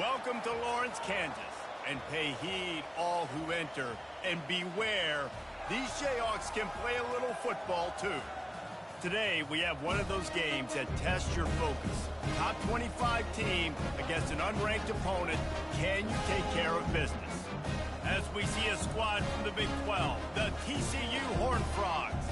Welcome to Lawrence, Kansas, and pay heed all who enter, and beware, these Jayhawks can play a little football too. Today, we have one of those games that tests your focus. Top 25 team against an unranked opponent. Can you take care of business? As we see a squad from the Big 12, the TCU Horned Frogs,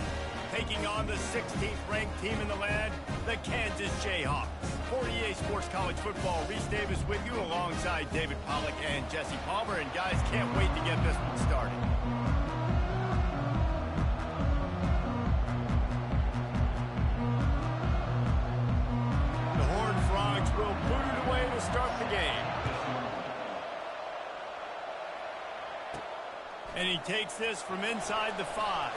taking on the 16th ranked team in the land, the Kansas Jayhawks. For EA Sports College Football, Reese Davis with you alongside David Pollack and Jesse Palmer. And guys, can't wait to get this one started. The Horned Frogs will put it away to start the game. And he takes this from inside the 5.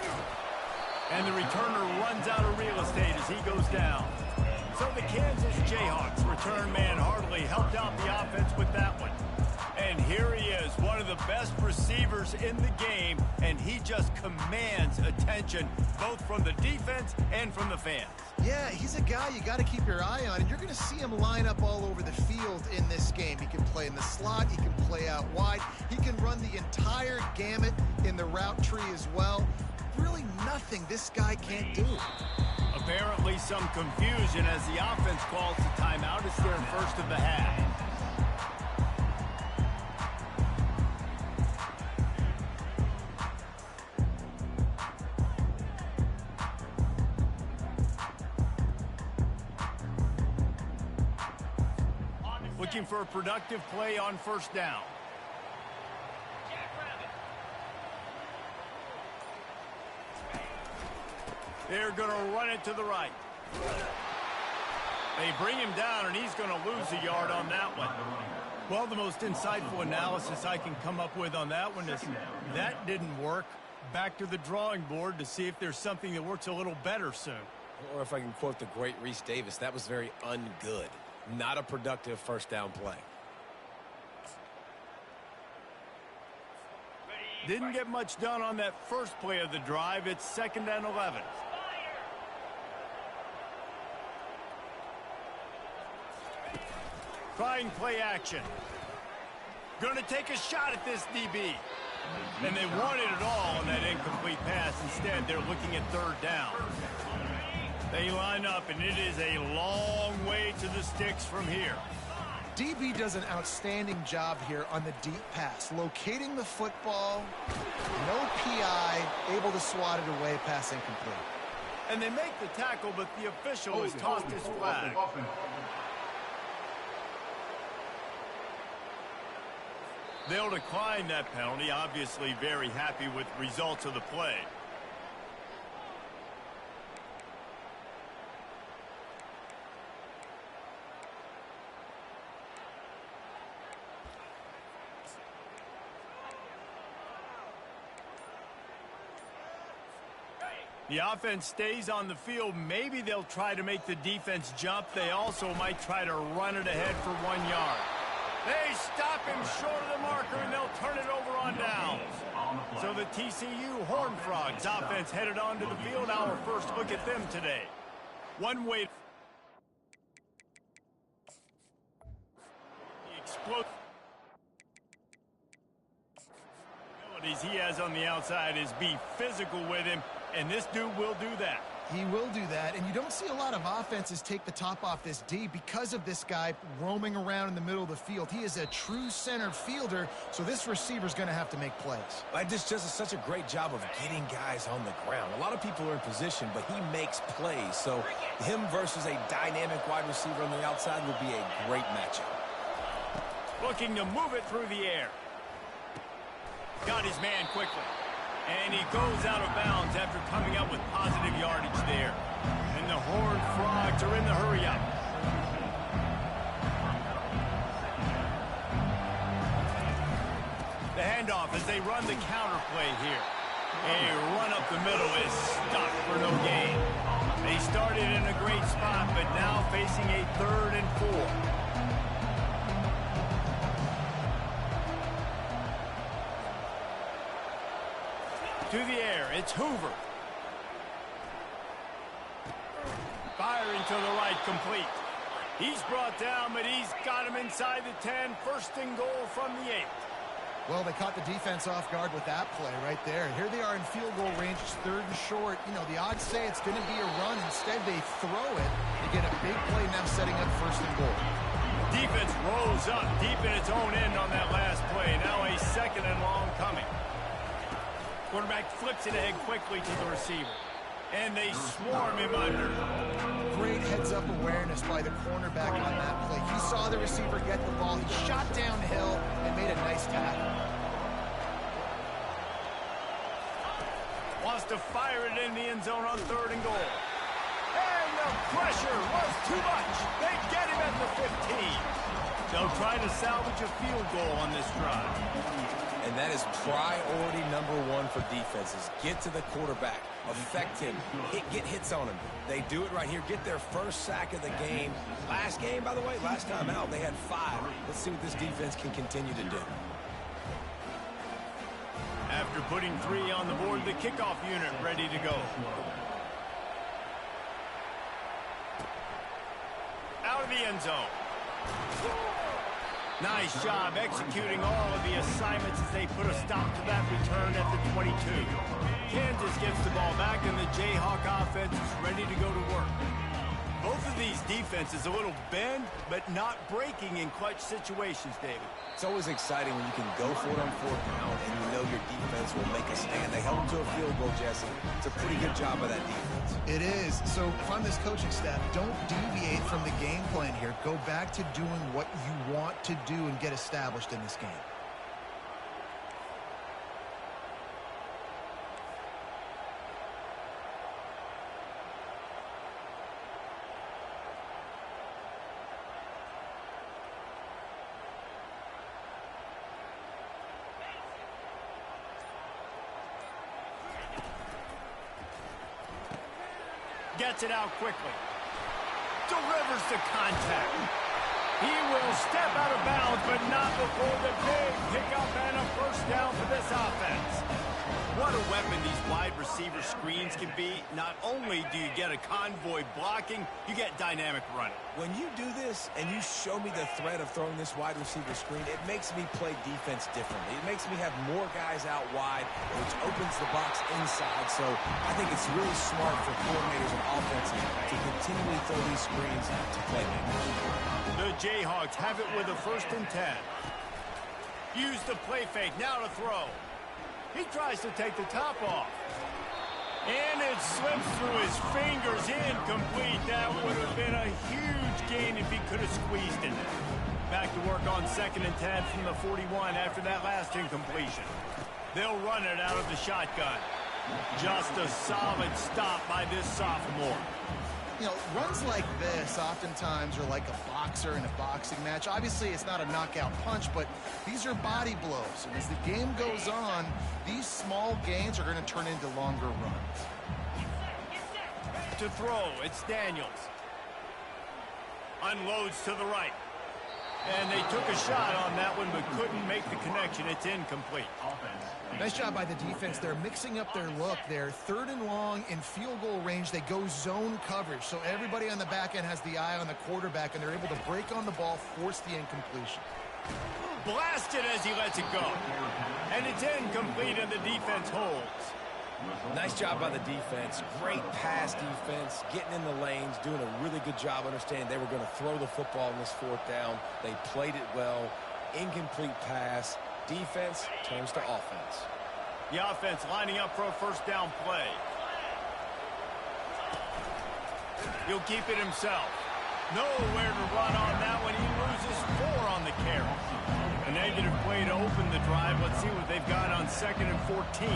And the returner runs out of real estate as he goes down. So the Kansas Jayhawks return man Hartley helped out the offense with that one. And here he is, one of the best receivers in the game, and he just commands attention both from the defense and from the fans. Yeah, he's a guy you got to keep your eye on, and you're going to see him line up all over the field in this game. He can play in the slot, he can play out wide, he can run the entire gamut in the route tree as well. Really nothing this guy can't do. Apparently some confusion as the offense calls the timeout. It's their first of the half. Looking for a productive play on first down. They're going to run it to the right. They bring him down, and he's going to lose a yard on that one. Well, the most insightful analysis I can come up with on that one is that didn't work. Back to the drawing board to see if there's something that works a little better soon. Or if I can quote the great Reese Davis, that was very ungood. Not a productive first down play. Didn't get much done on that first play of the drive. It's 2nd and 11. Trying play action. Going to take a shot at this DB. And they wanted it all on that incomplete pass. Instead, they're looking at 3rd down. They line up, and it is a long way to the sticks from here. DB does an outstanding job here on the deep pass, locating the football, no PI, able to swat it away, pass incomplete. And they make the tackle, but the official has tossed his flag. They'll decline that penalty, obviously very happy with the results of the play. The offense stays on the field. Maybe they'll try to make the defense jump. They also might try to run it ahead for 1 yard. They stop him short of the marker, and they'll turn it over on downs. So the TCU Horned Frogs offense headed onto the field. Our first look at them today. One way. The explosive abilities he has on the outside is be physical with him. And this dude will do that. He will do that, and you don't see a lot of offenses take the top off this D because of this guy roaming around in the middle of the field. He is a true center fielder, so this receiver's going to have to make plays. This just is such a great job of getting guys on the ground. A lot of people are in position, but he makes plays. So him versus a dynamic wide receiver on the outside would be a great matchup. Looking to move it through the air. Got his man quickly. And he goes out of bounds after coming up with positive yardage there. And the Horned Frogs are in the hurry-up. The handoff as they run the counter play here. A run up the middle is stopped for no gain. They started in a great spot, but now facing a 3rd and 4. To the air, it's Hoover. Firing to the right, complete. He's brought down, but he's got him inside the 10. First and goal from the 8. Well, they caught the defense off guard with that play right there. Here they are in field goal range. It's 3rd and short. You know, the odds say it's going to be a run. Instead, they throw it. They get a big play now setting up 1st and goal. Defense rose up deep in its own end on that last play. Now a 2nd and long coming. Quarterback flips it ahead quickly to the receiver. And they swarm him under. Great heads-up awareness by the cornerback on that play. He saw the receiver get the ball. He shot downhill and made a nice tackle. Wants to fire it in the end zone on 3rd and goal. And the pressure was too much. They get him at the 15. They'll try to salvage a field goal on this drive. And that is priority number 1 for defenses. Get to the quarterback. Affect him. Get hits on him. They do it right here. Get their first sack of the game. Last game, by the way, last time out, they had 5. Let's see what this defense can continue to do. After putting 3 on the board, the kickoff unit ready to go. Out of the end zone. Nice job executing all of the assignments as they put a stop to that return at the 22. Kansas gets the ball back, and the Jayhawk offense is ready to go to work. Both of these defenses a little bend, but not breaking in clutch situations, David. It's always exciting when you can go for it on 4th down, and you know your defense will make a stand. They held them to a field goal, Jesse. It's a pretty good job by that defense. It is. So if I'm this coaching staff, don't deviate from the game plan here. Go back to doing what you want to do and get established in this game. Gets it out quickly. Delivers the contact. He will step out of bounds, but not before the big pickup and a 1st down for this offense. What a weapon these wide receiver screens can be. Not only do you get a convoy blocking, you get dynamic running. When you do this and you show me the threat of throwing this wide receiver screen, it makes me play defense differently. It makes me have more guys out wide, which opens the box inside. So I think it's really smart for coordinators and offenses to continually throw these screens to playmakers. The Jayhawks have it with a 1st and 10. Use the play fake, now to throw. He tries to take the top off. And it slips through his fingers, incomplete. That would have been a huge gain if he could have squeezed it. Back to work on 2nd and 10 from the 41 after that last incompletion. They'll run it out of the shotgun. Just a solid stop by this sophomore. You know, runs like this oftentimes are like a boxer in a boxing match. Obviously, it's not a knockout punch, but these are body blows. And as the game goes on, these small gains are going to turn into longer runs. To throw, it's Daniels. Unloads to the right. And they took a shot on that one, but couldn't make the connection. It's incomplete. Nice job by the defense. They're mixing up their look. They're 3rd and long in field goal range. They go zone coverage. So everybody on the back end has the eye on the quarterback, and they're able to break on the ball, force the incompletion. Blasted as he lets it go. And it's incomplete, and the defense holds. Nice job by the defense. Great pass defense, getting in the lanes, doing a really good job understanding they were going to throw the football in this 4th down. They played it well. Incomplete pass. Defense turns to offense. The offense lining up for a 1st down play. He'll keep it himself. Nowhere to run on that one. He loses 4 on the carry. A negative play to open the drive. Let's see what they've got on 2nd and 14.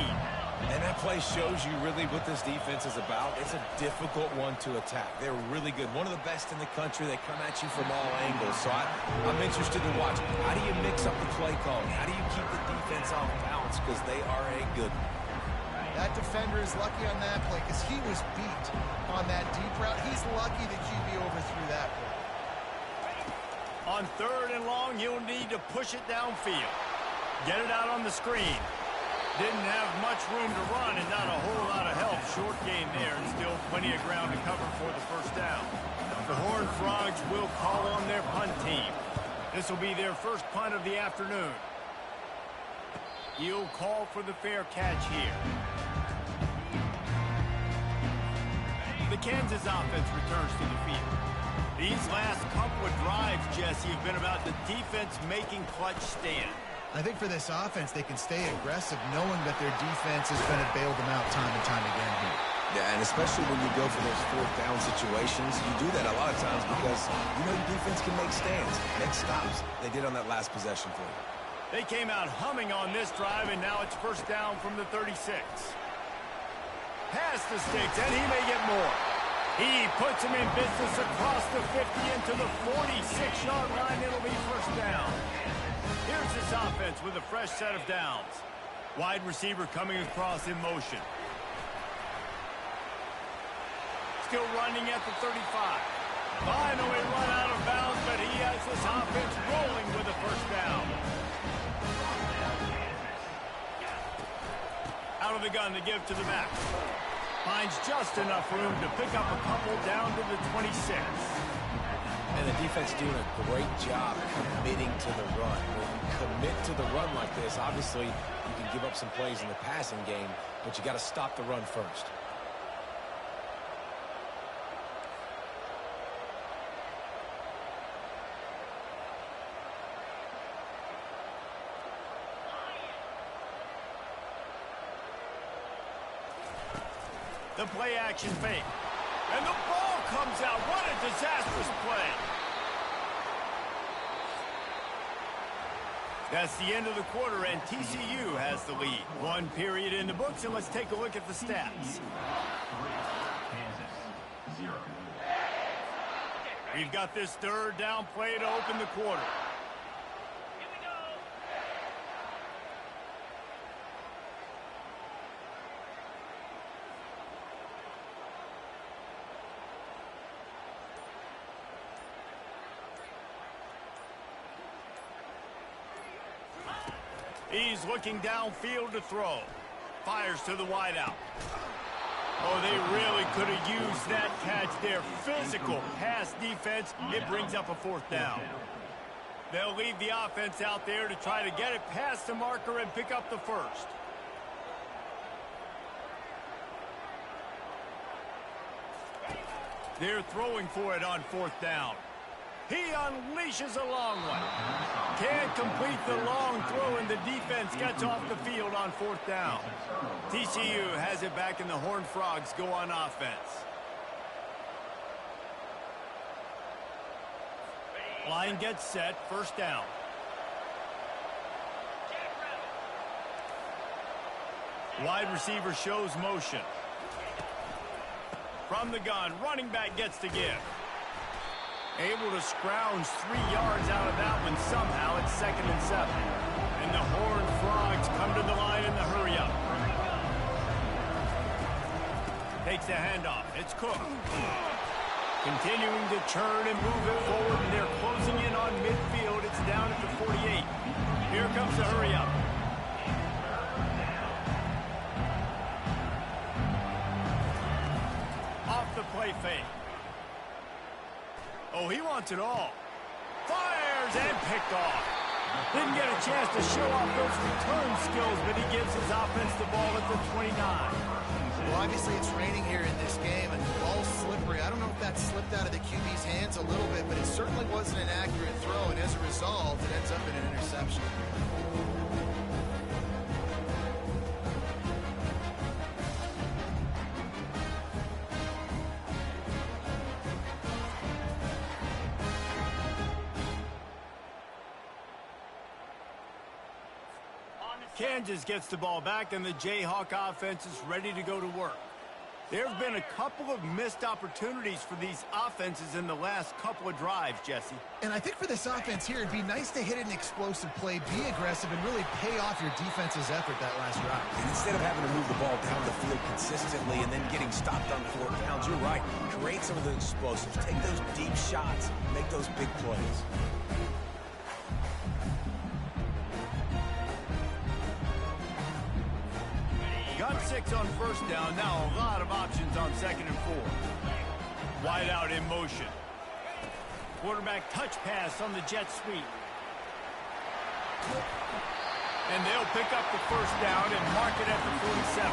And that play shows you really what this defense is about. It's a difficult one to attack. They're really good. One of the best in the country. They come at you from all angles. So I'm interested to watch. How do you mix up the play calling? How do you keep the defense off balance? Because they are a good one. That defender is lucky on that play because he was beat on that deep route. He's lucky the QB overthrew that play. On 3rd and long, he'll need to push it downfield. Get it out on the screen. Didn't have much room to run and not a whole lot of help. Short gain there and still plenty of ground to cover for the 1st down. The Horned Frogs will call on their punt team. This will be their first punt of the afternoon. He'll call for the fair catch here. The Kansas offense returns to the field. These last couple of drives, Jesse, have been about the defense making clutch stand. I think for this offense, they can stay aggressive knowing that their defense is going to bail them out time and time again here. Yeah, and especially when you go for those fourth down situations, you do that a lot of times because you know your defense can make stands, make stops. They did on that last possession for you. They came out humming on this drive, and now it's first down from the 36. Pass the sticks, and he may get more. He puts him in business across the 50 into the 46-yard line. It'll be first down. Here's this offense with a fresh set of downs. Wide receiver coming across in motion. Still running at the 35. Finally run out of bounds, but he has this offense rolling with a first down. Out of the gun to give to the back. Finds just enough room to pick up a couple down to the 26. And the defense doing a great job committing to the run. When you commit to the run like this, obviously you can give up some plays in the passing game, but you got to stop the run first. The play action fake. And the ball comes out. What a disastrous play. That's the end of the quarter, and TCU has the lead. One period in the books, and let's take a look at the stats. We've got this third down play to open the quarter. He's looking downfield to throw. Fires to the wideout. Oh, they really could have used that catch there. Physical pass defense. It brings up a fourth down. They'll leave the offense out there to try to get it past the marker and pick up the first. They're throwing for it on fourth down. He unleashes a long one. Can't complete the long throw, and the defense gets off the field on fourth down. TCU has it back, and the Horned Frogs go on offense. Line gets set, first down. Wide receiver shows motion. From the gun, running back gets to give. Able to scrounge 3 yards out of that one somehow. It's 2nd and 7. And the Horned Frogs come to the line in the hurry-up. Takes the handoff. It's Cook. Continuing to churn and move it forward, and they're closing in on midfield. It's down at the 48. Here comes the hurry-up. Off the play fake. Oh, he wants it all. Fires and picked off. Didn't get a chance to show off those return skills, but he gives his offense the ball at the 29. Well, obviously it's raining here in this game, and the ball's slippery. I don't know if that slipped out of the QB's hands a little bit, but it certainly wasn't an accurate throw, and as a result, it ends up in an interception. Kansas gets the ball back, and the Jayhawk offense is ready to go to work. There have been a couple of missed opportunities for these offenses in the last couple of drives, Jesse. And I think for this offense here, it'd be nice to hit an explosive play, be aggressive, and really pay off your defense's effort that last drive. Instead of having to move the ball down the field consistently and then getting stopped on 4 downs, you're right. Create some of the explosives. Take those deep shots. Make those big plays. Got 6 on first down. Now a lot of options on 2nd and 4. Wide out in motion. Quarterback touch pass on the jet sweep. And they'll pick up the first down and mark it at the 47.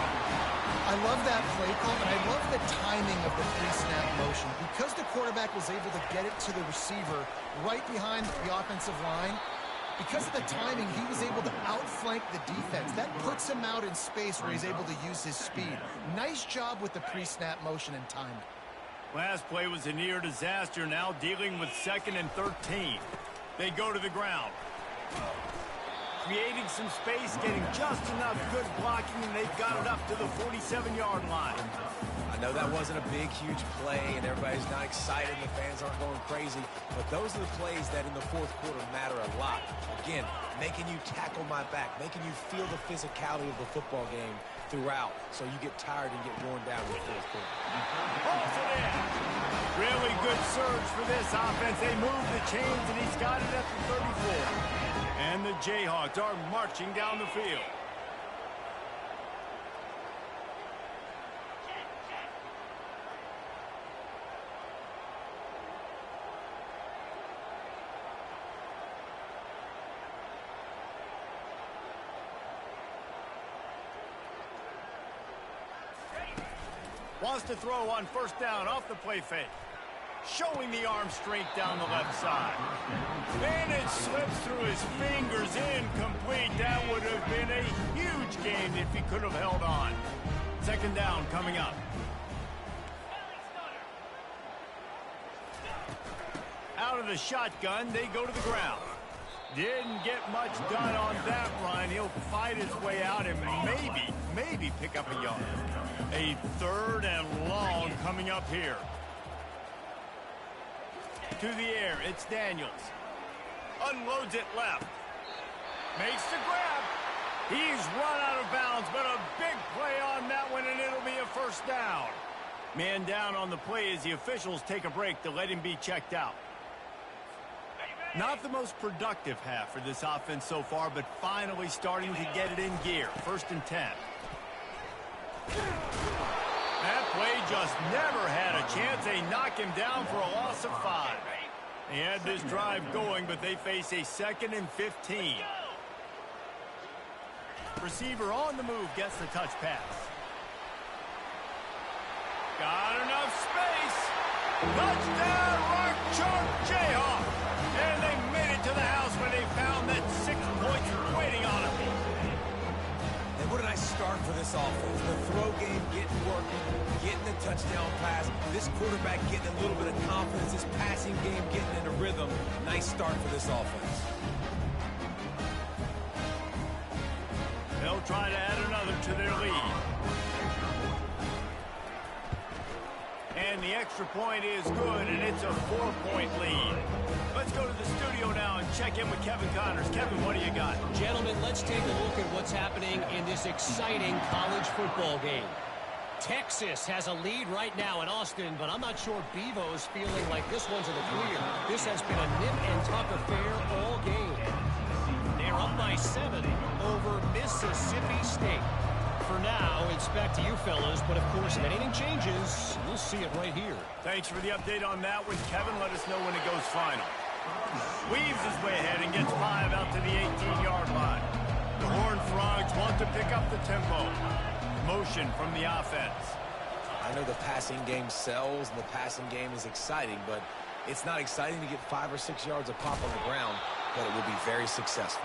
I love that play call, and I love the timing of the pre-snap motion. Because the quarterback was able to get it to the receiver right behind the offensive line, because of the timing, he was able to outflank the defense. That puts him out in space where he's able to use his speed. Nice job with the pre-snap motion and timing. Last play was a near disaster, now dealing with 2nd and 13. They go to the ground. Creating some space, getting just enough good blocking, and they've got it up to the 47-yard line. I know that wasn't a big, huge play, and everybody's not excited, and the fans aren't going crazy, but those are the plays that in the fourth quarter matter a lot. Again, making you tackle my back, making you feel the physicality of the football game throughout, so you get tired and get worn down in the fourth quarter. Pulls it in. Really good surge for this offense. They move the chains, and he's got it at the 34. And the Jayhawks are marching down the field. Wants to throw on first down off the play fake. Showing the arm strength down the left side. And it slips through his fingers, incomplete. That would have been a huge gain if he could have held on. 2nd down coming up. Out of the shotgun, they go to the ground. Didn't get much done on that run. He'll fight his way out and maybe pick up a yard. A 3rd and long coming up here. To the air, it's Daniels. Unloads it left. Makes the grab. He's run out of bounds, but a big play on that one, and it'll be a first down. Man down on the play as the officials take a break to let him be checked out. Not the most productive half for this offense so far, but finally starting to get it in gear. 1st and 10. That play just never had a chance. They knock him down for a loss of 5. They had this drive going, but they face a 2nd and 15. Receiver on the move gets the touch pass. Got enough space. Touchdown, Rock Chalk Jayhawk. And they made it to the house when they found that 6 points were waiting on them. And what a nice start for this offense. The throw game getting working, getting the touchdown pass. This quarterback getting a little bit of confidence. This passing game getting into rhythm. Nice start for this offense. They'll try to add another to their lead. And the extra point is good, and it's a 4-point lead. Let's go to the studio now and check in with Kevin Connors. Kevin, what do you got? Gentlemen, let's take a look at what's happening in this exciting college football game. Texas has a lead right now in Austin, but I'm not sure Bevo's feeling like this one's in the clear. This has been a nip-and-tuck affair all game. They're up by 7 over Mississippi State. For now, it's back to you fellas, but of course, if anything changes, you'll see it right here. Thanks for the update on that one, Kevin. Let us know when it goes final. Weaves his way ahead and gets 5 out to the 18-yard line. The Horned Frogs want to pick up the tempo. Motion from the offense. I know the passing game sells and the passing game is exciting, but it's not exciting to get 5 or 6 yards of pop on the ground, but it will be very successful.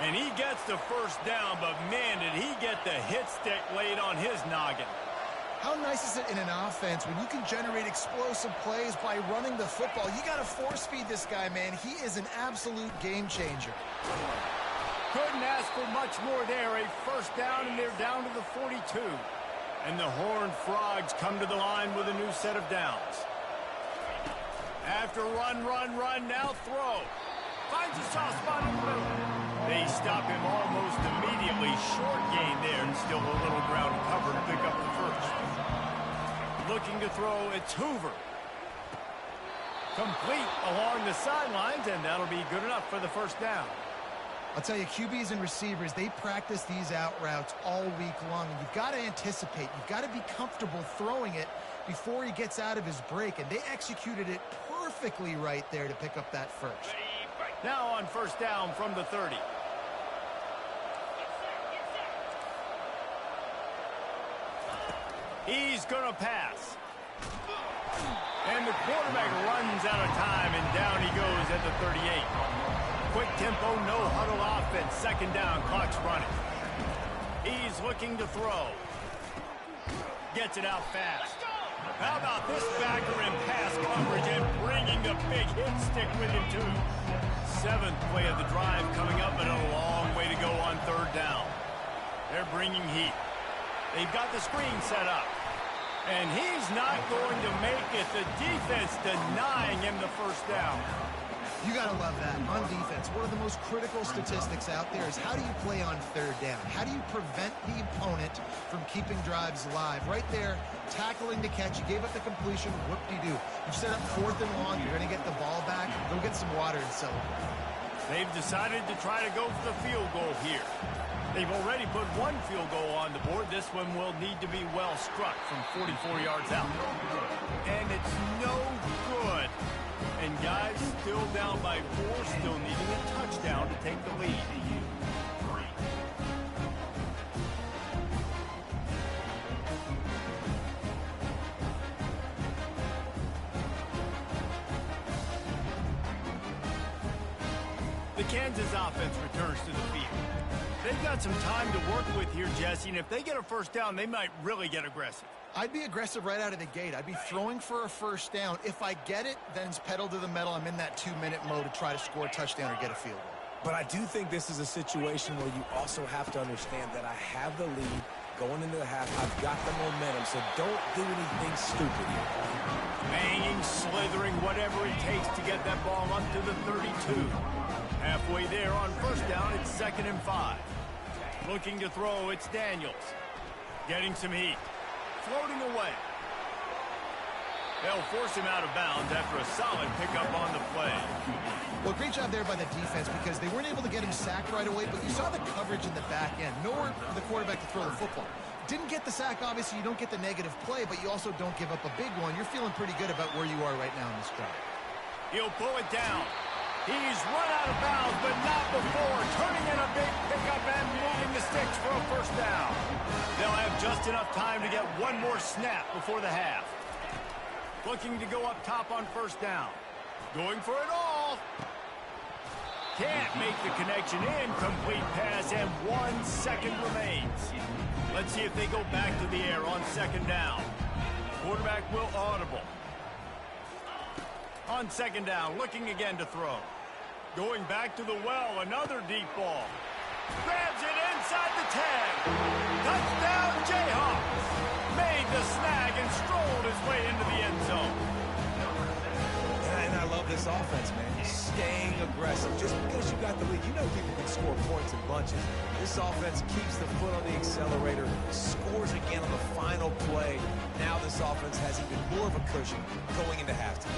And he gets the first down, but man, did he get the hit stick laid on his noggin. How nice is it in an offense when you can generate explosive plays by running the football? You got to force feed this guy, man. He is an absolute game changer. Couldn't ask for much more there. A first down, and they're down to the 42. And the Horned Frogs come to the line with a new set of downs. After run, now throw. Finds a soft spot in the middle. They stop him almost immediately. Short gain there, and still a little ground cover to pick up the first. Looking to throw, it's Hoover. Complete along the sidelines, and that'll be good enough for the first down. I'll tell you, QBs and receivers, they practice these out routes all week long, and you've got to anticipate. You've got to be comfortable throwing it before he gets out of his break, and they executed it perfectly perfectly right there to pick up that first. Now on first down from the 30. He's going to pass. And the quarterback runs out of time, and down he goes at the 38. Quick tempo, no huddle offense. Second down, clock's running. He's looking to throw. Gets it out fast. How about this backer in pass coverage and bringing the big hit stick with him, too. Seventh play of the drive coming up, but a long way to go on third down. They're bringing heat. They've got the screen set up. And he's not going to make it. The defense denying him the first down. You got to love that. On defense, one of the most critical statistics out there is how do you play on third down? How do you prevent the opponent from keeping drives alive? Right there, tackling the catch. You gave up the completion. Whoop-de-doo. You set up fourth and long. You're going to get the ball back. Go get some water and celebrate. They've decided to try to go for the field goal here. They've already put one field goal on the board. This one will need to be well struck from 44 yards out. And it's no good. And guys, still down by 4, still needing a touchdown to take the lead. The Kansas offense returns to the field. They've got some time to work with here, Jesse, and if they get a first down, they might really get aggressive. I'd be aggressive right out of the gate. I'd be throwing for a first down. If I get it, then it's pedal to the metal. I'm in that 2-minute mode to try to score a touchdown or get a field goal. But I do think this is a situation where you also have to understand that I have the lead going into the half. I've got the momentum, so don't do anything stupid here. Banging, slithering, whatever it takes to get that ball up to the 32. Halfway there on first down, it's 2nd and 5. Looking to throw, it's Daniels. Getting some heat. Floating away. They'll force him out of bounds after a solid pickup on the play. Well, great job there by the defense because they weren't able to get him sacked right away, but you saw the coverage in the back end. Nowhere for the quarterback to throw the football. Didn't get the sack, obviously. You don't get the negative play, but you also don't give up a big one. You're feeling pretty good about where you are right now in this drive. He'll pull it down. He's run out of bounds, but not before. Turning in a big pickup and moving the sticks for a first down. They'll have just enough time to get one more snap before the half. Looking to go up top on first down. Going for it all. Can't make the connection. Incomplete pass, and 1 second remains. Let's see if they go back to the air on second down. Quarterback will audible. On second down, looking again to throw. Going back to the well, another deep ball. Grabs it inside the 10. Touchdown, Jayhawks. Made the snag and strolled his way into the end zone. And I love this offense, man. Staying aggressive. Just because you got the lead, you know people can score points in bunches. This offense keeps the foot on the accelerator, scores again on the final play. Now this offense has even more of a cushion going into halftime.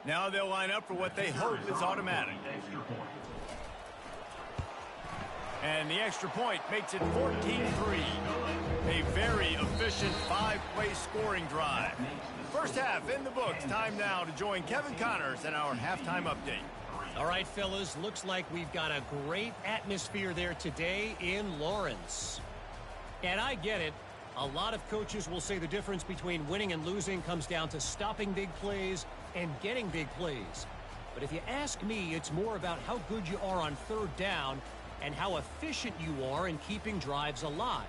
Now they'll line up for what they hope is automatic. And the extra point makes it 14-3. A very efficient 5-play scoring drive. First half in the books. Time now to join Kevin Connors in our halftime update. All right, fellas, looks like we've got a great atmosphere there today in Lawrence. And I get it. A lot of coaches will say the difference between winning and losing comes down to stopping big plays and getting big plays. But if you ask me, it's more about how good you are on third down and how efficient you are in keeping drives alive.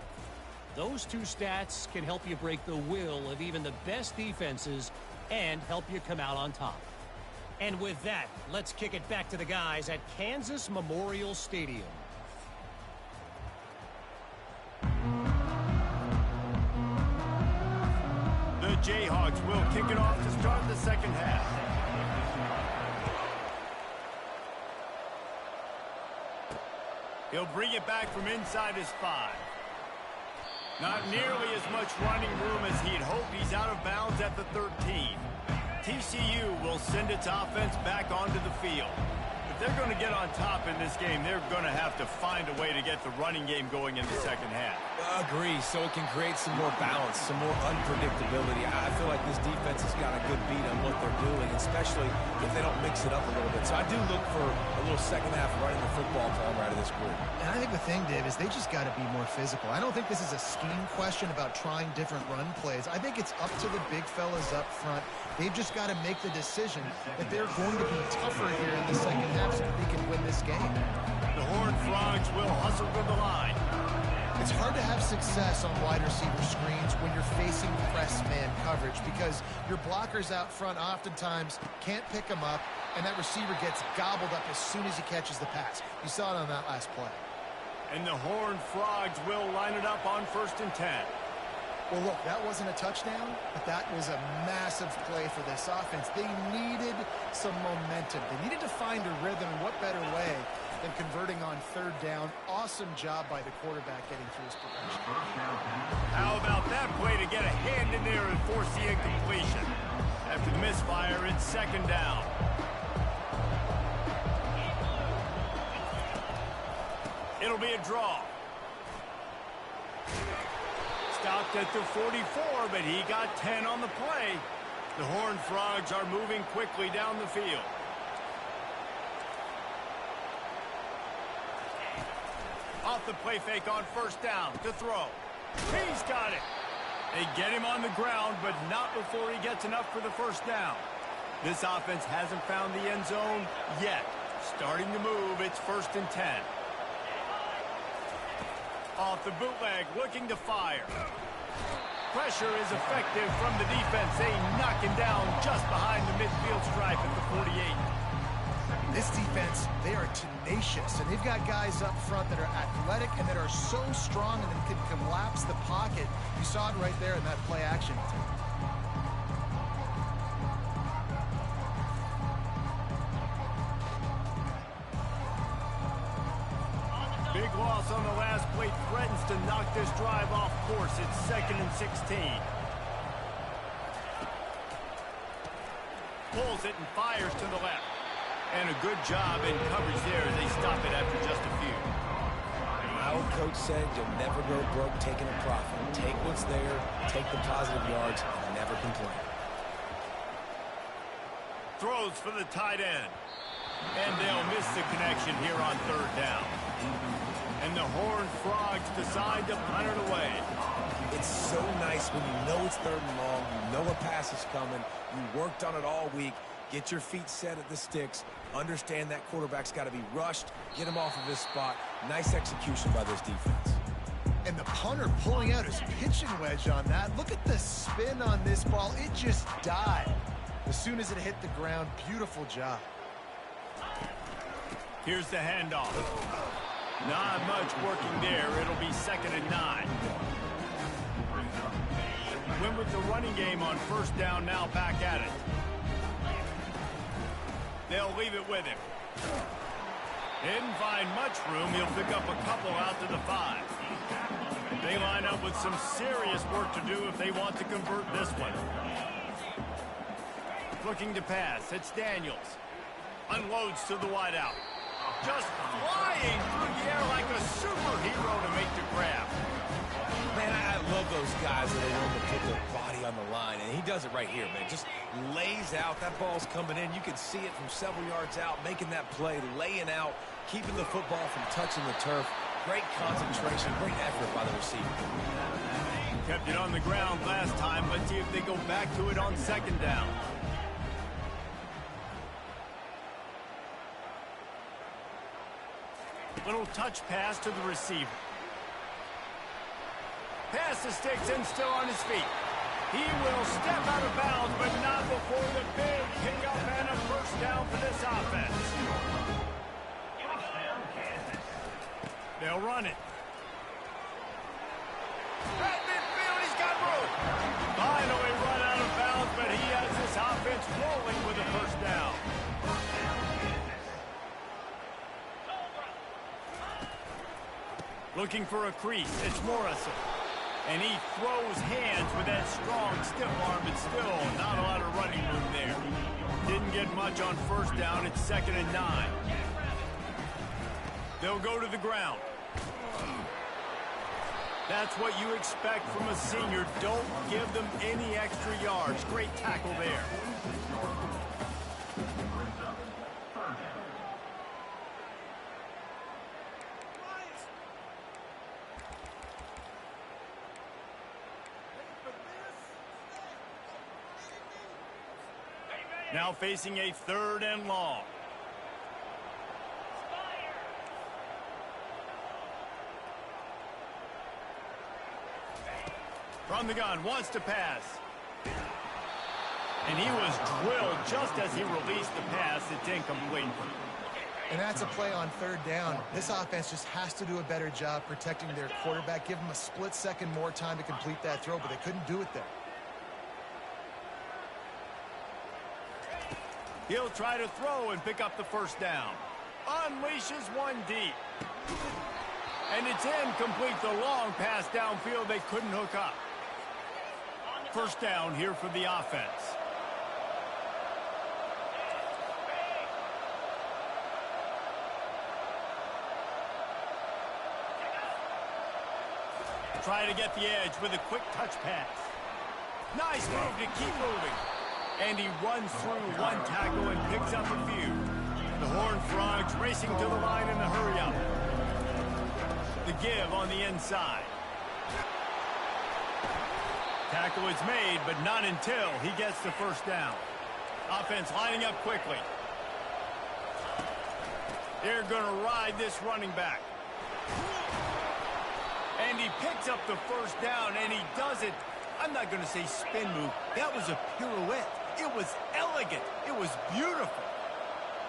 Those two stats can help you break the will of even the best defenses and help you come out on top. And with that, let's kick it back to the guys at Kansas Memorial Stadium. The Jayhawks will kick it off to start the second half. He'll bring it back from inside his 5. Not nearly as much running room as he'd hoped. He's out of bounds at the 13. TCU will send its offense back onto the field. If they're going to get on top in this game, they're going to have to find a way to get the running game going in the second half. Agree, so it can create some more balance, some more unpredictability. I feel like this defense has got a good beat on what they're doing, especially if they don't mix it up a little bit. So I do look for a little second half running the football to come out of this group. And I think the thing, Dave, is they just got to be more physical. I don't think this is a scheme question about trying different run plays. I think it's up to the big fellas up front. They've just got to make the decision that they're going to be tougher here in the second half so that they can win this game. The Horned Frogs will hustle to the line. It's hard to have success on wide receiver screens when you're facing press man coverage because your blockers out front oftentimes can't pick them up, and that receiver gets gobbled up as soon as he catches the pass. You saw it on that last play. And the Horned Frogs will line it up on 1st and 10. Well, look, that wasn't a touchdown, but that was a massive play for this offense. They needed some momentum. They needed to find a rhythm, and what better way than converting on 3rd down. Awesome job by the quarterback getting through his progression. How about that play to get a hand in there and force the incompletion? After the misfire, it's 2nd down. It'll be a draw. Stopped at the 44, but he got 10 on the play. The Horned Frogs are moving quickly down the field. Off the play fake on 1st down to throw. He's got it. They get him on the ground, but not before he gets enough for the 1st down. This offense hasn't found the end zone yet. Starting to move, it's 1st and 10. Off the bootleg, looking to fire. Pressure is effective from the defense. They knock him down just behind the midfield stripe at the 48. This defense, they are tenacious, and they've got guys up front that are athletic and that are so strong and that can collapse the pocket. You saw it right there in that play action. Big loss on the last play threatens to knock this drive off course. It's 2nd and 16. Pulls it and fires to the left. And a good job in coverage there as they stop it after just a few. My old coach said you'll never go broke taking a profit. Take what's there, take the positive yards, and never complain. Throws for the tight end. And they'll miss the connection here on 3rd down. And the Horned Frogs decide to punt it away. It's so nice when you know it's 3rd and long, you know a pass is coming, you worked on it all week, get your feet set at the sticks, understand that quarterback's got to be rushed, get him off of his spot. Nice execution by this defense. And the punter pulling out his pitching wedge on that. Look at the spin on this ball. It just died as soon as it hit the ground. Beautiful job. Here's the handoff. Not much working there. It'll be 2nd and 9. Win with the running game on 1st down, now back at it. They'll leave it with him. Didn't find much room. He'll pick up a couple out to the 5. They line up with some serious work to do if they want to convert this one. Looking to pass. It's Daniels. Unloads to the wideout. Just flying through the air like a superhero to make the grab. Man, those guys that are willing to put their body on the line, and he does it right here, man. Just lays out. That ball's coming in. You can see it from several yards out, making that play, laying out, keeping the football from touching the turf. Great concentration, great effort by the receiver. Kept it on the ground last time. Let's see if they go back to it on second down. Little touch pass to the receiver. Pass the sticks and still on his feet. He will step out of bounds, but not before the big pickup and a first down for this offense. They'll run it. At midfield, he's got room. Finally run out of bounds, but he has this offense rolling with a first down. Looking for a crease. It's Morrison. And he throws hands with that strong, stiff arm, but still not a lot of running room there. Didn't get much on first down. It's 2nd and 9. They'll go to the ground. That's what you expect from a senior. Don't give them any extra yards. Great tackle there. Now facing a 3rd and long. From the gun, wants to pass. And he was drilled just as he released the pass. It's incomplete. And that's a play on 3rd down. This offense just has to do a better job protecting their quarterback. Give him a split second more time to complete that throw, but they couldn't do it there. He'll try to throw and pick up the first down. Unleashes one deep. And it's incomplete. The long pass downfield they couldn't hook up. First down here for the offense. Try to get the edge with a quick touch pass. Nice move to keep moving. And he runs through one tackle and picks up a few. The Horned Frogs racing to the line in the hurry-up. The give on the inside. Tackle is made, but not until he gets the first down. Offense lining up quickly. They're going to ride this running back. And he picks up the first down, and he does it. I'm not going to say spin move. That was a pirouette. It was elegant. It was beautiful.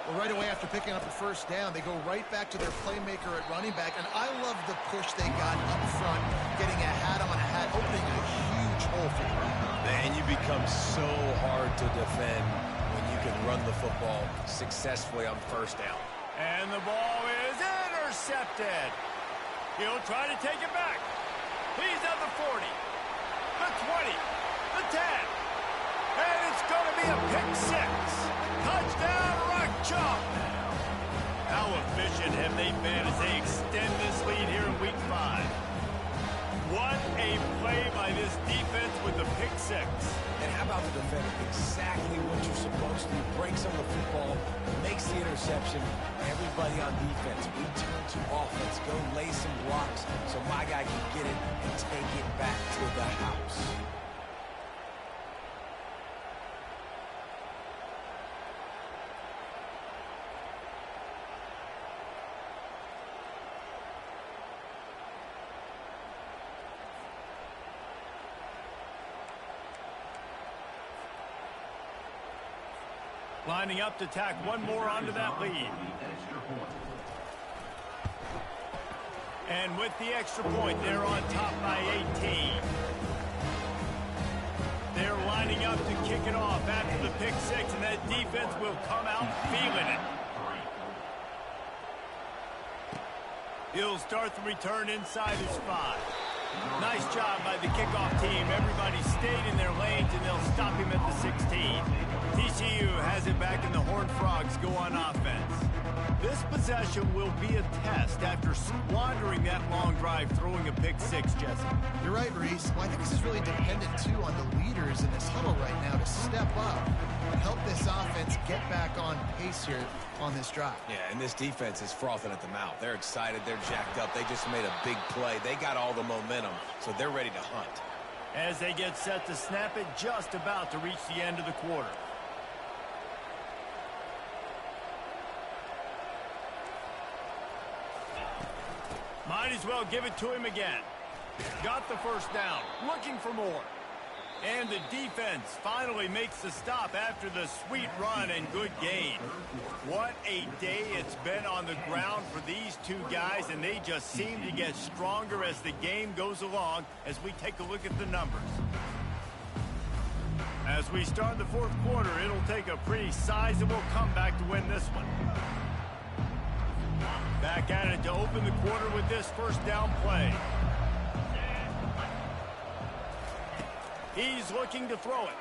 Well, right away after picking up the first down, they go right back to their playmaker at running back. And I love the push they got up front, getting a hat on a hat, opening a huge hole for the run. Man, you become so hard to defend when you can run the football successfully on first down. And the ball is intercepted. He'll try to take it back. He's at the 40, the 20, the 10. And it's going to be a pick six. Touchdown, Rock Chalk. How efficient have they been as they extend this lead here in Week 5? What a play by this defense with the pick six. And how about the defender? Exactly what you're supposed to do. Breaks on the football, makes the interception. Everybody on defense, we turn to offense. Go lay some blocks so my guy can get it and take it back to the house. Lining up to tack one more onto that lead. And with the extra point, they're on top by 18. They're lining up to kick it off after the pick six, and that defense will come out feeling it. He'll start the return inside his 5. Nice job by the kickoff team. Everybody stayed in their lanes, and they'll stop him at the 16. TCU has it back, and the Horned Frogs go on offense. This possession will be a test after squandering that long drive, throwing a pick six, Jesse. You're right, Reese. Well, I think this is really dependent, too, on the leaders in this huddle right now to step up and help this offense get back on pace here on this drive. Yeah, and this defense is frothing at the mouth. They're excited. They're jacked up. They just made a big play. They got all the momentum, so they're ready to hunt. As they get set to snap it, just about to reach the end of the quarter. Might as well give it to him again. Got the first down, looking for more. And the defense finally makes the stop after the sweet run and good gain. What a day it's been on the ground for these two guys, and they just seem to get stronger as the game goes along as we take a look at the numbers. As we start the fourth quarter, it'll take a pretty sizable comeback to win this one. Back at it to open the quarter with this first down play. He's looking to throw it.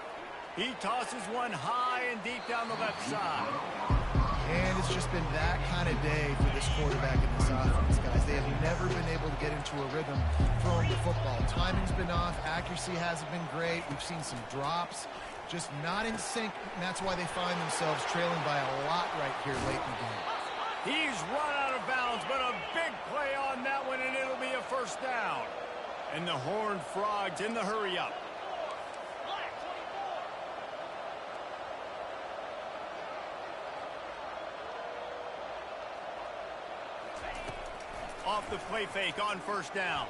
He tosses one high and deep down the left side. And it's just been that kind of day for this quarterback in this offense, guys. They have never been able to get into a rhythm throwing the football. Timing's been off. Accuracy hasn't been great. We've seen some drops. Just not in sync, and that's why they find themselves trailing by a lot right here late in the game. He's run out of bounds, but a big play on that one, and it'll be a first down. And the Horned Frogs in the hurry-up. Off the play fake on first down.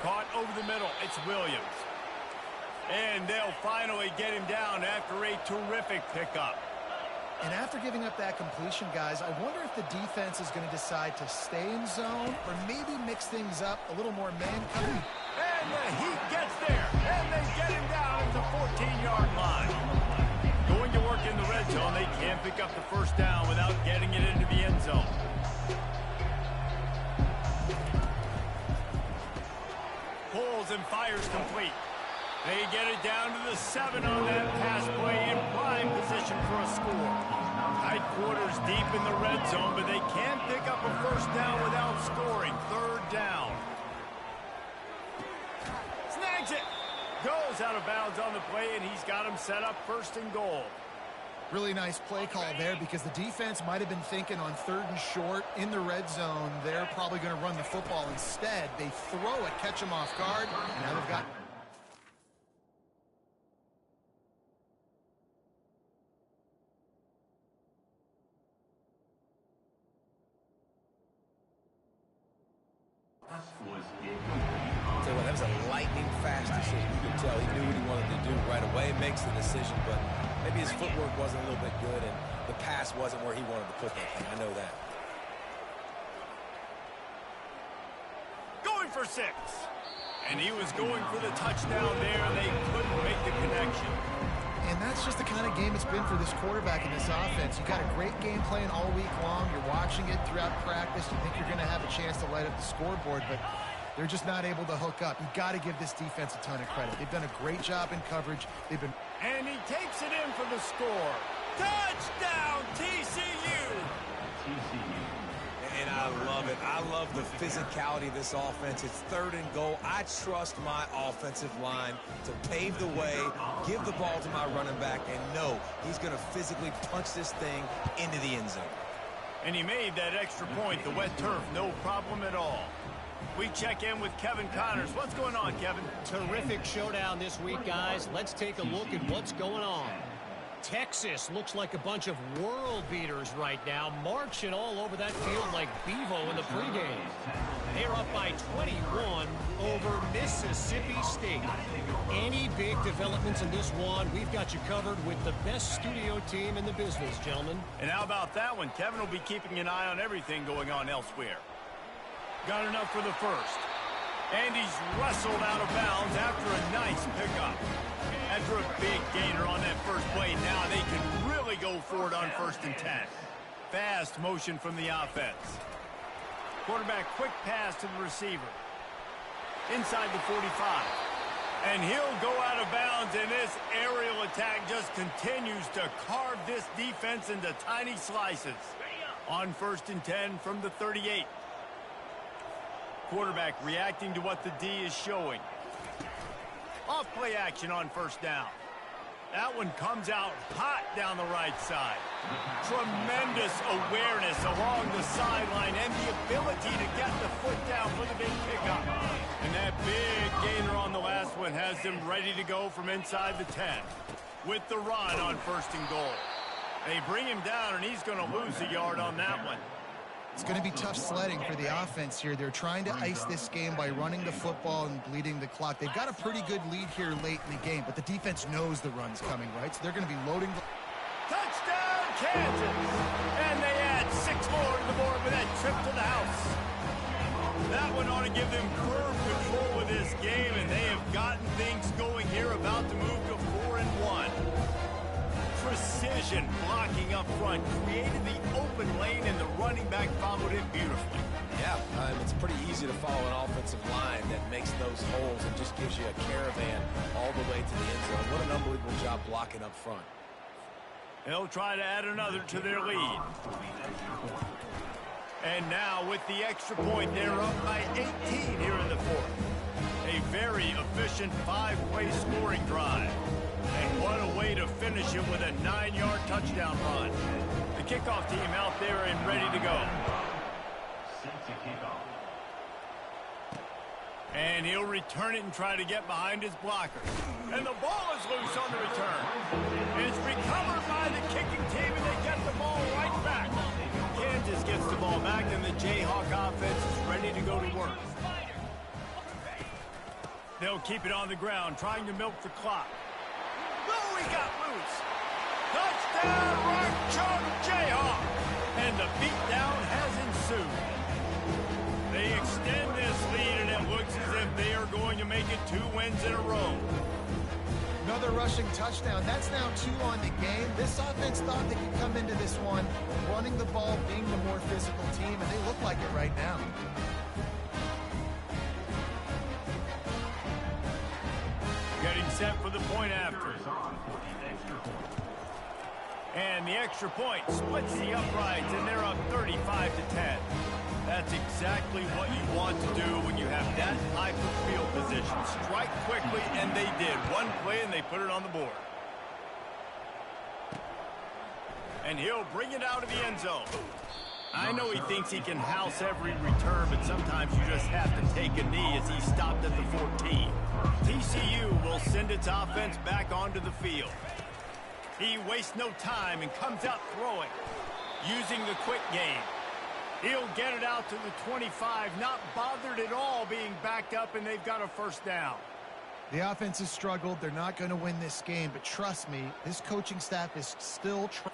Caught over the middle. It's Williams. And they'll finally get him down after a terrific pickup. And after giving up that completion, guys, I wonder if the defense is going to decide to stay in zone or maybe mix things up, a little more man coverage. And the Heat gets there, and they get him down at the 14-yard line. Going to work in the red zone, they can't pick up the first down without getting it into the end zone. Pulls and fires complete. They get it down to the 7 on that pass play in prime position for a score. Tight quarters deep in the red zone, but they can't pick up a first down without scoring. Third down. Snags it. Goes out of bounds on the play, and he's got him set up first and goal. Really nice play call there because the defense might have been thinking on 3rd and short in the red zone. They're probably going to run the football. Instead, they throw it, catch them off guard. Now they've got... So that was a lightning-fast decision. You could tell he knew what he wanted to do right away. Makes the decision, but maybe his footwork wasn't a little bit good, and the pass wasn't where he wanted to put that thing. I know that. Going for 6. And he was going for the touchdown there, and they couldn't make the connection. And that's just the kind of game it's been for this quarterback in this offense. You got a great game plan all week long. You're watching it throughout practice. You think you're going to have a chance to light up the scoreboard, but they're just not able to hook up. You got to give this defense a ton of credit. They've done a great job in coverage. They've been... And he takes it in for the score. Touchdown, TCU! And I love it. I love the physicality of this offense. It's 3rd and goal. I trust my offensive line to pave the way, give the ball to my running back, and know he's going to physically punch this thing into the end zone. And he made that extra point, the wet turf, no problem at all. We check in with Kevin Connors. What's going on, Kevin? Terrific showdown this week, guys. Let's take a look at what's going on. Texas looks like a bunch of world beaters right now, marching all over that field like Bevo in the pregame. They're up by 21 over Mississippi State. Any big developments in this one, we've got you covered with the best studio team in the business, gentlemen. And how about that one? Kevin will be keeping an eye on everything going on elsewhere. Got enough for the first. And he's wrestled out of bounds after a nice pickup. After a big gainer on that first play, now they can really go for it on 1st and 10. Fast motion from the offense. Quarterback quick pass to the receiver. Inside the 45. And he'll go out of bounds, and this aerial attack just continues to carve this defense into tiny slices. On 1st and 10 from the 38. Quarterback reacting to what the D is showing. Off play action on 1st down. That one comes out hot down the right side. Tremendous awareness along the sideline and the ability to get the foot down for the big pickup. And that big gainer on the last one has them ready to go from inside the 10 with the run on 1st and goal. They bring him down, and he's going to lose a yard on that one. It's going to be tough sledding for the offense here. They're trying to ice this game by running the football and bleeding the clock. They've got a pretty good lead here late in the game, but the defense knows the run's coming, right? So they're going to be loading. Touchdown, Kansas! And they add 6 more to the board with that trip to the house. That one ought to give them curve control with this game, and they have gotten things going here, about to move to 4-1. Precision blocking up front created the open lane, and the running back followed it beautifully. Yeah, it's pretty easy to follow an offensive line that makes those holes and just gives you a caravan all the way to the end zone. What an unbelievable job blocking up front. They'll try to add another to their lead. And now with the extra point, they're up by 18 here in the 4th. A very efficient 5-play scoring drive. And what a way to finish it with a 9-yard touchdown run. The kickoff team out there and ready to go. And he'll return it and try to get behind his blocker. And the ball is loose on the return. It's recovered by the kicking team, and they get the ball right back. Kansas gets the ball back, and the Jayhawk offense is ready to go to work. They'll keep it on the ground, trying to milk the clock. Oh, he got loose. Touchdown, Rock Chalk Jayhawk. And the beatdown has ensued. They extend this lead, and it looks as if they are going to make it 2 wins in a row. Another rushing touchdown. That's now 2 on the game. This offense thought they could come into this one running the ball, being the more physical team, and they look like it right now. Getting set for the point after. And the extra point splits the uprights, and they're up 35-10. That's exactly what you want to do when you have that type of field position. Strike quickly, and they did. One play, and they put it on the board. And he'll bring it out of the end zone. I know he thinks he can house every return, but sometimes you just have to take a knee as he stopped at the 14. TCU will send its offense back onto the field. He wastes no time and comes out throwing, using the quick game. He'll get it out to the 25, not bothered at all being backed up, and they've got a 1st down. The offense has struggled. They're not going to win this game, but trust me, this coaching staff is still trying.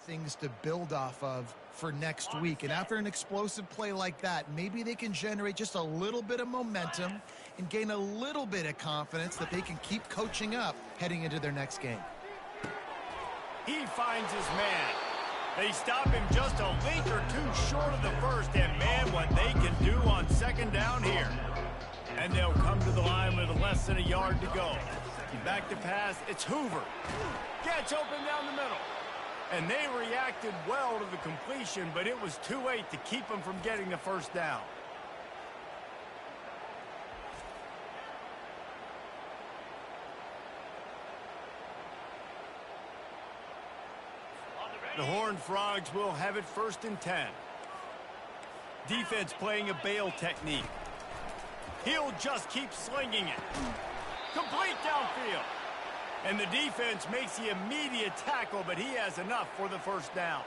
Things to build off of for next week. And after an explosive play like that, maybe they can generate just a little bit of momentum and gain a little bit of confidence that they can keep coaching up heading into their next game. He finds his man. They stop him just a link or 2 short of the 1st, and man, what they can do on 2nd down here. And they'll come to the line with less than a yard to go. Back to pass, it's Hoover. Gets open down the middle. And they reacted well to the completion, but it was too late to keep them from getting the 1st down. The Horned Frogs will have it 1st and 10. Defense playing a bail technique. He'll just keep slinging it. Complete downfield. And the defense makes the immediate tackle, but he has enough for the first down.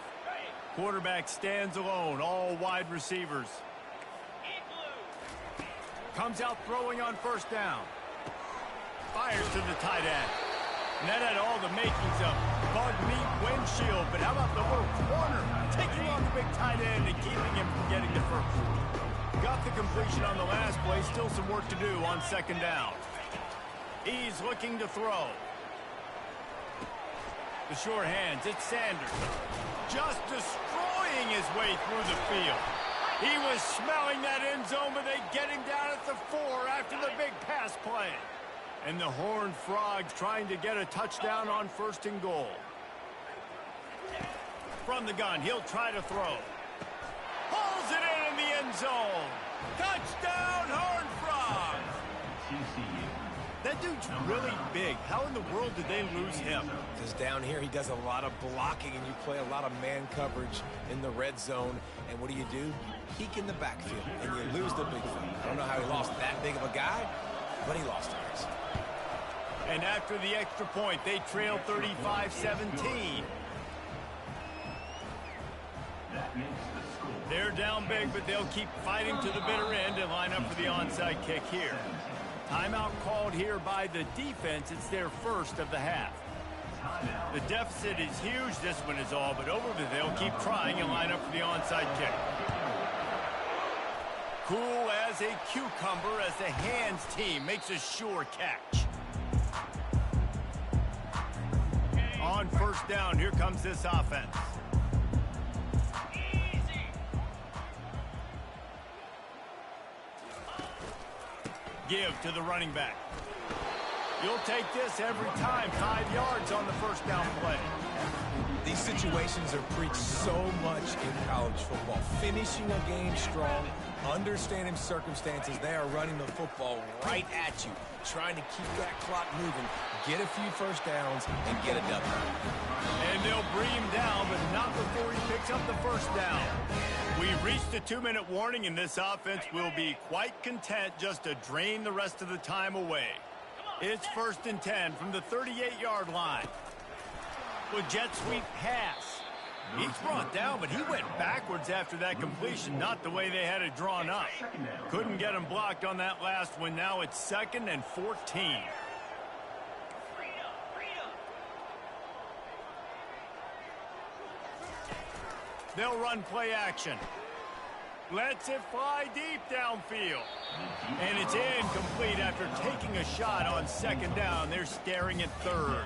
Quarterback stands alone, all wide receivers. Comes out throwing on first down. Fires to the tight end. And that had all the makings of bug meat windshield. But how about the little corner taking on the big tight end and keeping him from getting the first? Got the completion on the last play. Still some work to do on second down. He's looking to throw. The sure hands, it's Sanders. Just destroying his way through the field. He was smelling that end zone, but they get him down at the 4 after the big pass play. And the Horned Frogs trying to get a touchdown on 1st and goal. From the gun, he'll try to throw. Pulls it in the end zone. Touchdown, Horned Frogs! TCU. That dude's really big. How in the world did they lose him? Because down here he does a lot of blocking, and you play a lot of man coverage in the red zone. And what do? Peek in the backfield, and you lose the big thing. I don't know how he lost that big of a guy, but he lost it. And after the extra point, they trail 35-17. They're down big, but they'll keep fighting to the bitter end and line up for the onside kick here. Timeout called here by the defense. It's their first of the half. The deficit is huge. This one is all but over, but they'll keep trying and line up for the onside kick. Cool as a cucumber as the hands team makes a sure catch. On first down, here comes this offense. Give to the running back. You'll take this every time. 5 yards on the first down play. These situations are preached so much in college football. Finishing a game strong, understanding circumstances. They are running the football right at you, trying to keep that clock moving, get a few first downs, and get a W. And they'll bring him down, but not before he picks up the first down. We've reached a 2-minute warning, and this offense will be quite content just to drain the rest of the time away. It's 1st and 10 from the 38-yard line. With jet sweep pass. He's brought down, but he went backwards after that completion, not the way they had it drawn up. Couldn't get him blocked on that last one. Now it's 2nd and 14. They'll run play action. Lets it fly deep downfield. And it's incomplete after taking a shot on 2nd down. They're staring at 3rd.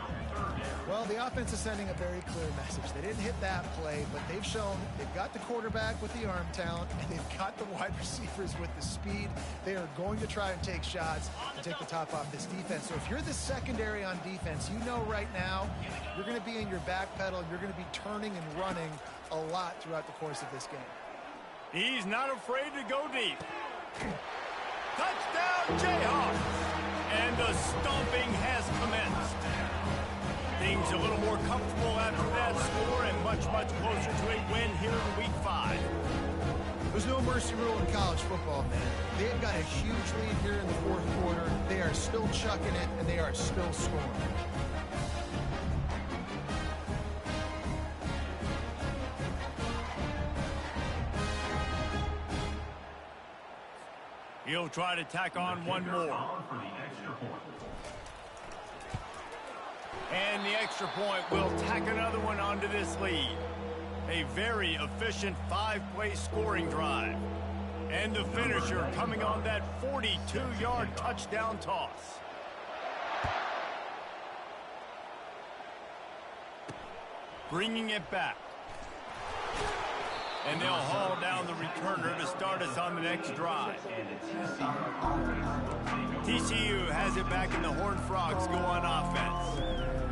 Well, the offense is sending a very clear message. They didn't hit that play, but they've shown they've got the quarterback with the arm talent, and they've got the wide receivers with the speed. They are going to try and take shots and take the top off this defense. So if you're the secondary on defense, you know right now you're going to be in your back pedal, and you're going to be turning and running a lot throughout the course of this game. He's not afraid to go deep. Touchdown, Jayhawks! And the stomping has commenced. Things a little more comfortable after that score and much, much closer to a win here in Week 5. There's no mercy rule in college football, man. They've got a huge lead here in the 4th quarter. They are still chucking it, and they are still scoring. He'll try to tack on one more. And the extra point will tack another one onto this lead. A very efficient 5-play scoring drive. And the finisher coming on that 42-yard touchdown toss. Bringing it back. And they'll haul down the returner to start us on the next drive. TCU has it back, and the Horned Frogs go on offense.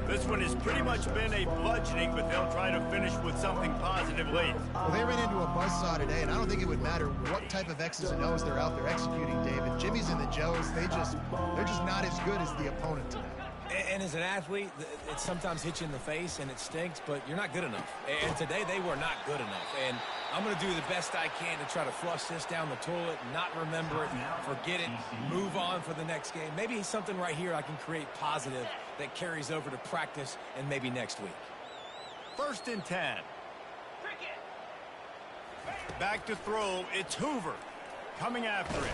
This one has pretty much been a bludgeoning, but they'll try to finish with something positive late. Well, they ran into a buzzsaw today, and I don't think it would matter what type of X's and O's they're out there executing, David. Jimmy's and the Joes, they're just not as good as the opponent tonight. And as an athlete, it sometimes hits you in the face and it stinks, but you're not good enough. And today they were not good enough. And I'm going to do the best I can to try to flush this down the toilet, not remember it, forget it, move on for the next game. Maybe something right here I can create positive that carries over to practice and maybe next week. 1st and 10. Back to throw. It's Hoover coming after it.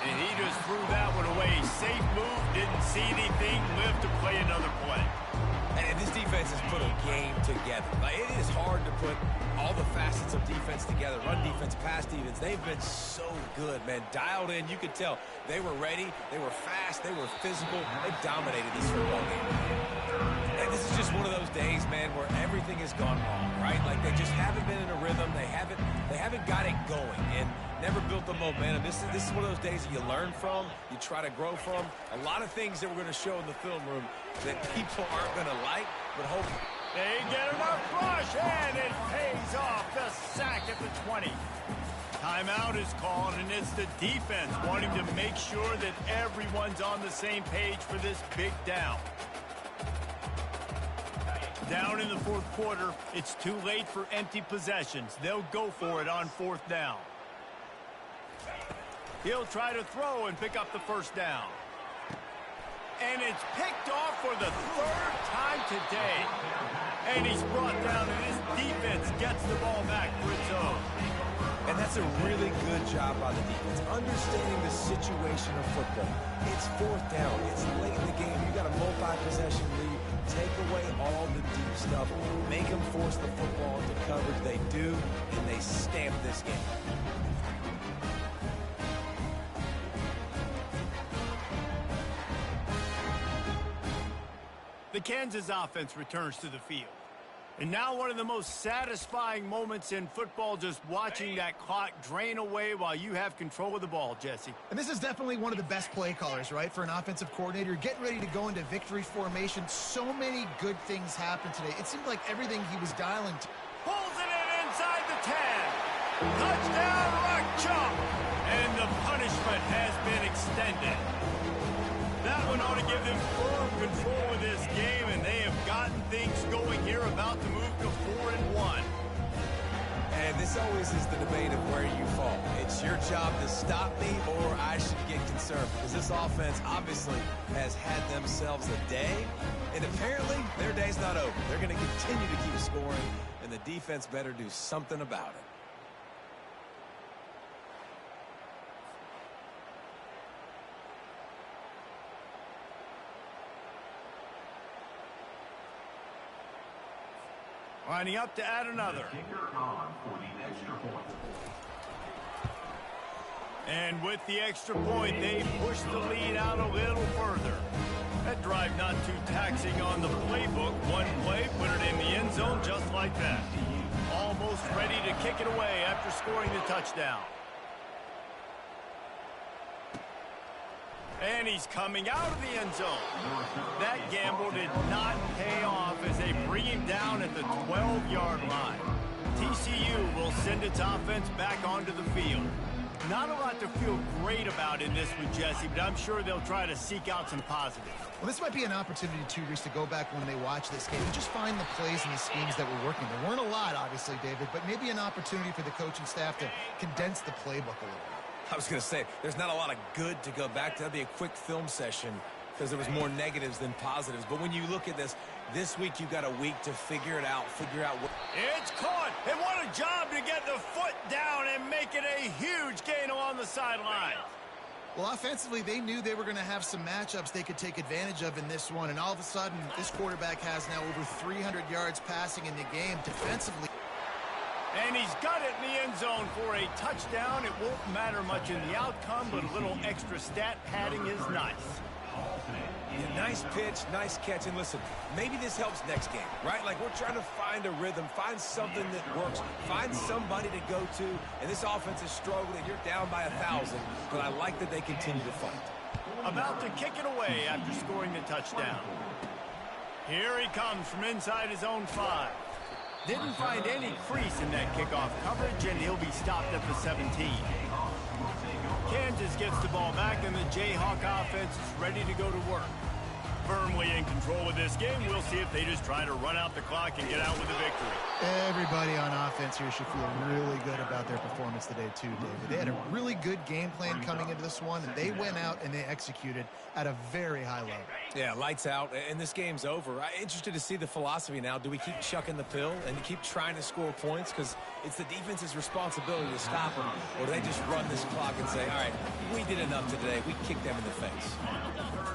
And he just threw that one away. Safe move, didn't see anything, lived to play another play. And this defense has put a game together. Like, it is hard to put all the facets of defense together. Run defense, pass defense. They've been so good, man. Dialed in. You could tell they were ready. They were fast. They were physical. They dominated this football game. And this is just one of those days, man, where everything has gone wrong, right? Like, they just haven't been in a rhythm. They haven't got it going and never built the momentum. This is one of those days that you learn from, you try to grow from. A lot of things that we're going to show in the film room that people aren't going to like, but hopefully. They get enough rush, and it pays off. The sack at the 20. Timeout is called, and it's the defense wanting to make sure that everyone's on the same page for this big down. Down in the 4th quarter, it's too late for empty possessions. They'll go for it on 4th down. He'll try to throw and pick up the 1st down. And it's picked off for the 3rd time today. And he's brought down, and his defense gets the ball back for its own. And that's a really good job by the defense, understanding the situation of football. It's 4th down. It's late in the game. You got a multi-possession lead. Take away all the deep stuff. Make them force the football into coverage. They do, and they stamp this game. The Kansas offense returns to the field. And now one of the most satisfying moments in football, just watching that clock drain away while you have control of the ball, Jesse. And this is definitely one of the best play callers, right, for an offensive coordinator. Getting ready to go into victory formation. So many good things happened today. It seemed like everything he was dialing to. Pulls it in inside the 10. Touchdown, Rock Chop. And the punishment has been extended. That one ought to give them firm control of this game, and they have gotten things going here, about to move to 4-1. And this always is the debate of where you fall. It's your job to stop me, or I should get concerned, because this offense obviously has had themselves a day, and apparently their day's not over. They're going to continue to keep scoring, and the defense better do something about it. Lining up to add another. And with the extra point, they push the lead out a little further. That drive not too taxing on the playbook. One play, put it in the end zone just like that. Almost ready to kick it away after scoring the touchdown. And he's coming out of the end zone. That gamble did not pay off as they bring him down at the 12-yard line. TCU will send its offense back onto the field. Not a lot to feel great about in this one, Jesse, but I'm sure they'll try to seek out some positives. Well, this might be an opportunity, too, Reese, to go back when they watch this game and just find the plays and the schemes that were working. There weren't a lot, obviously, David, but maybe an opportunity for the coaching staff to condense the playbook a little bit. I was going to say, there's not a lot of good to go back to. That'd be a quick film session because there was more negatives than positives. But when you look at this week you've got a week to figure it out, what... It's caught, and what a job to get the foot down and make it a huge gain along the sideline. Well, offensively, they knew they were going to have some matchups they could take advantage of in this one, and all of a sudden, this quarterback has now over 300 yards passing in the game. Defensively, and he's got it in the end zone for a touchdown. It won't matter much in the outcome, but a little extra stat padding is nice. Yeah, nice pitch, nice catch. And listen, maybe this helps next game, right? Like, we're trying to find a rhythm, find something that works, find somebody to go to. And this offense is struggling. You're down by 1,000, but I like that they continue to fight. About to kick it away after scoring the touchdown. Here he comes from inside his own 5. Didn't find any crease in that kickoff coverage, and he'll be stopped at the 17. Kansas gets the ball back, and the Jayhawk offense is ready to go to work. firmly in control of this game. We'll see if they just try to run out the clock and get out with a victory. Everybody on offense here should feel really good about their performance today too, David. They had a really good game plan coming into this one, and they went out and they executed at a very high level. Yeah, lights out, and this game's over. I'm interested to see the philosophy now. Do we keep chucking the pill and keep trying to score points? Because it's the defense's responsibility to stop them, or do they just run this clock and say, all right, we did enough today. We kicked them in the face.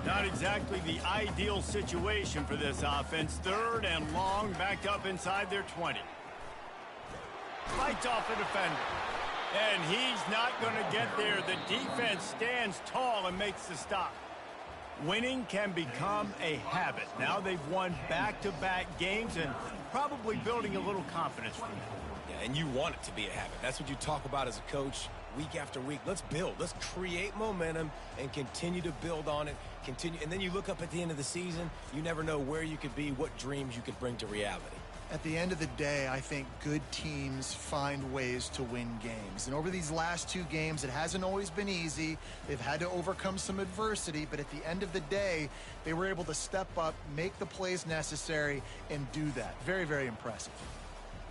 Not exactly the ideal situation for this offense. 3rd and long, backed up inside their 20. Fights off the defender. And he's not going to get there. The defense stands tall and makes the stop. Winning can become a habit. Now they've won back-to-back games and probably building a little confidence from it. Yeah, and you want it to be a habit. That's what you talk about as a coach week after week. Let's build. Let's create momentum and continue to build on it. And then you look up at the end of the season, you never know where you could be, what dreams you could bring to reality. At the end of the day, I think good teams find ways to win games. And over these last 2 games, it hasn't always been easy. They've had to overcome some adversity, but at the end of the day, they were able to step up, make the plays necessary, and do that. Very, very impressive.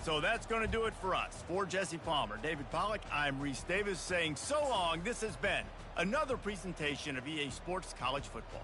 So that's going to do it for us. For Jesse Palmer, David Pollack, I'm Reese Davis saying so long. This has been another presentation of EA Sports College Football.